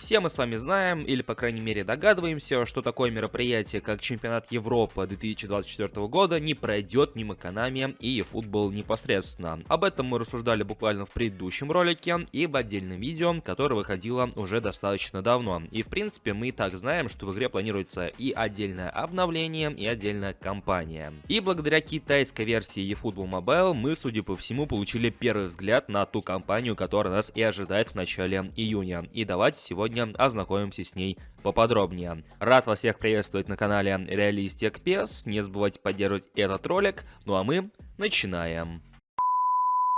Все мы с вами знаем, или по крайней мере догадываемся, что такое мероприятие, как Чемпионат Европы 2024 года, не пройдет мимо Konami и eFootball непосредственно. Об этом мы рассуждали буквально в предыдущем ролике и в отдельном видео, которое выходило уже достаточно давно. И в принципе мы и так знаем, что в игре планируется и отдельное обновление, и отдельная кампания. И благодаря китайской версии eFootball Mobile мы, судя по всему, получили первый взгляд на ту кампанию, которая нас и ожидает в начале июня. И давайте сегодня ознакомимся с ней поподробнее. Рад вас всех приветствовать на канале Realistic PES. Не забывайте поддерживать этот ролик. Ну а мы начинаем.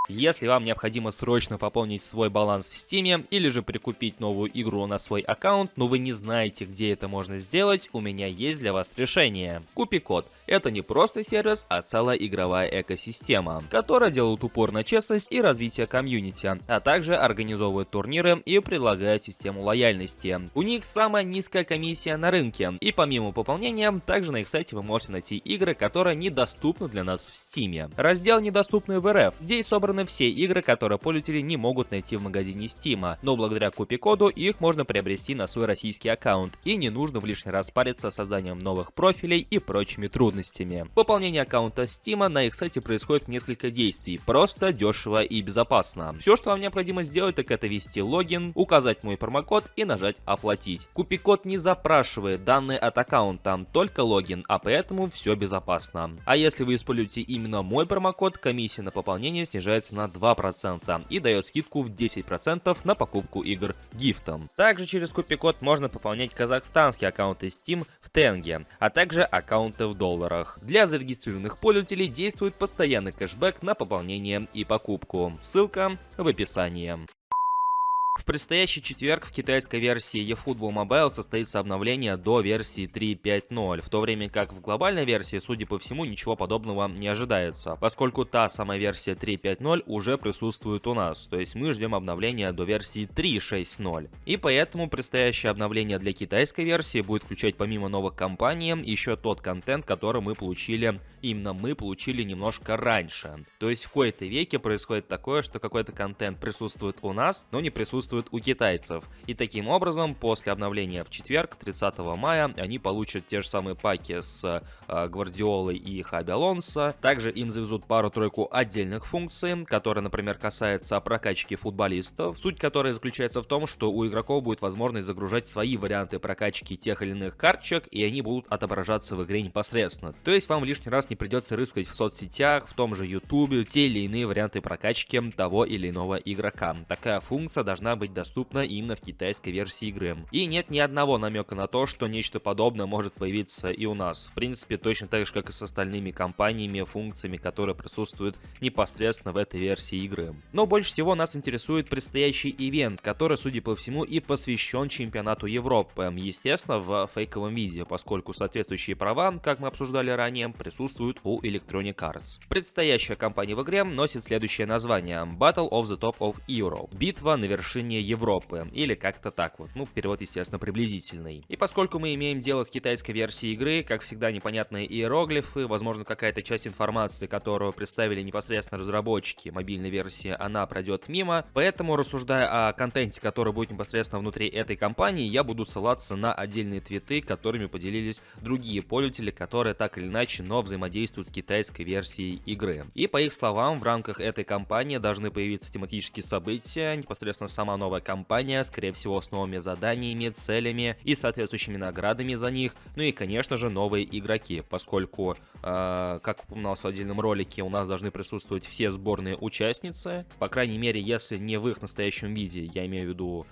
Если вам необходимо срочно пополнить свой баланс в Steam или же прикупить новую игру на свой аккаунт, но вы не знаете, где это можно сделать, у меня есть для вас решение. Купи-код. Это не просто сервис, а целая игровая экосистема, которая делает упор на честность и развитие комьюнити, а также организовывает турниры и предлагает систему лояльности. У них самая низкая комиссия на рынке, и помимо пополнения, также на их сайте вы можете найти игры, которые недоступны для нас в Steam. Раздел «Недоступны в РФ». Здесь собраны все игры, которые пользователи не могут найти в магазине Steam, но благодаря купи-коду их можно приобрести на свой российский аккаунт, и не нужно в лишний раз париться с созданием новых профилей и прочими трудностями. Пополнение аккаунта Steam на их сайте происходит в несколько действий, просто, дешево и безопасно. Все, что вам необходимо сделать, так это ввести логин, указать мой промокод и нажать «Оплатить». Купи-код не запрашивает данные от аккаунта, только логин, а поэтому все безопасно. А если вы используете именно мой промокод, комиссия на пополнение снижается на 2% и дает скидку в 10% на покупку игр гифтом. Также через купи-код можно пополнять казахстанские аккаунты Steam в тенге, а также аккаунты в долларах. Для зарегистрированных пользователей действует постоянный кэшбэк на пополнение и покупку. Ссылка в описании. В предстоящий четверг в китайской версии eFootball Mobile состоится обновление до версии 3.5.0, в то время как в глобальной версии, судя по всему, ничего подобного не ожидается, поскольку та самая версия 3.5.0 уже присутствует у нас, то есть мы ждем обновления до версии 3.6.0. И поэтому предстоящее обновление для китайской версии будет включать помимо новых кампаний еще тот контент, который мы получили немножко раньше. То есть в кои-то веке происходит такое, что какой-то контент присутствует у нас, но не присутствует у китайцев. И таким образом, после обновления в четверг, 30 мая, они получат те же самые паки с Гвардиолой и Хаби Алонсо. Также им завезут пару-тройку отдельных функций, которые, например, касаются прокачки футболистов, суть которой заключается в том, что у игроков будет возможность загружать свои варианты прокачки тех или иных карточек, и они будут отображаться в игре непосредственно. То есть вам лишний раз не придется рыскать в соцсетях, в том же YouTube, те или иные варианты прокачки того или иного игрока. Такая функция должна быть доступна именно в китайской версии игры. И нет ни одного намека на то, что нечто подобное может появиться и у нас. В принципе, точно так же, как и с остальными компаниями, функциями, которые присутствуют непосредственно в этой версии игры. Но больше всего нас интересует предстоящий ивент, который, судя по всему, и посвящен чемпионату Европы. Естественно, в фейковом виде, поскольку соответствующие права, как мы обсуждали ранее, присутствуют у Electronic Arts. Предстоящая кампания в игре носит следующее название: Battle of the Top of Europe. Битва на вершине Европы, или как-то так вот, перевод, естественно, приблизительный. И поскольку мы имеем дело с китайской версией игры, как всегда непонятные иероглифы, возможно, какая-то часть информации, которую представили непосредственно разработчики мобильной версии, она пройдет мимо, поэтому, рассуждая о контенте, который будет непосредственно внутри этой кампании, я буду ссылаться на отдельные твиты, которыми поделились другие пользователи, которые так или иначе, но взаимодействуют с китайской версией игры. И по их словам, в рамках этой кампании должны появиться тематические события, непосредственно сама новая кампания, скорее всего с новыми заданиями, целями и соответствующими наградами за них, ну и конечно же новые игроки, поскольку, как упоминалось в отдельном ролике, у нас должны присутствовать все сборные участницы, по крайней мере, если не в их настоящем виде, я имею в виду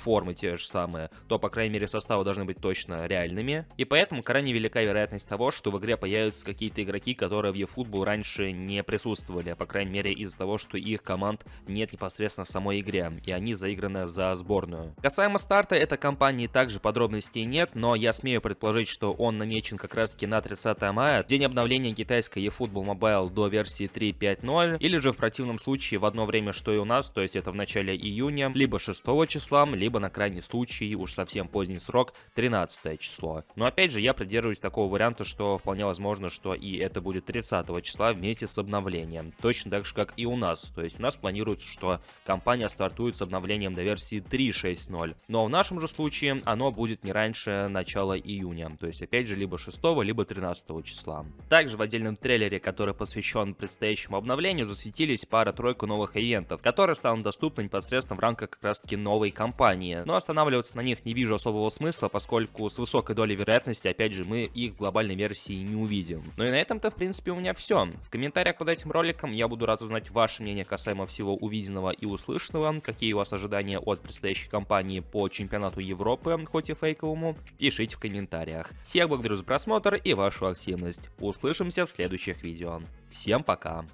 формы те же самые, то по крайней мере составы должны быть точно реальными, и поэтому крайне велика вероятность того, что в игре появятся какие-то игроки, которые в eFootball раньше не присутствовали, по крайней мере из-за того, что их команд нет непосредственно в самой игре, и они заиграны за сборную. Касаемо старта этой кампании также подробностей нет, но я смею предположить, что он намечен как раз таки на 30 мая, день обновления китайской eFootball Mobile до версии 3.5.0, или же в противном случае в одно время, что и у нас, то есть это в начале июня, либо 6 числа, либо на крайний случай, уж совсем поздний срок, 13 число. Но опять же, я придерживаюсь такого варианта, что вполне возможно, что и и это будет 30 числа вместе с обновлением. Точно так же, как и у нас. То есть у нас планируется, что компания стартует с обновлением до версии 3.6.0. Но в нашем же случае оно будет не раньше начала июня. То есть опять же либо 6, либо 13 числа. Также в отдельном трейлере, который посвящен предстоящему обновлению, засветились пара-тройку новых ивентов, которые станут доступны непосредственно в рамках как раз таки новой кампании. Но останавливаться на них не вижу особого смысла, поскольку с высокой долей вероятности, опять же, мы их в глобальной версии не увидим. Ну и на этом-то, в принципе, у меня все. В комментариях под этим роликом я буду рад узнать ваше мнение касаемо всего увиденного и услышанного, какие у вас ожидания от предстоящей кампании по чемпионату Европы, хоть и фейковому, пишите в комментариях. Всех благодарю за просмотр и вашу активность. Услышимся в следующих видео. Всем пока!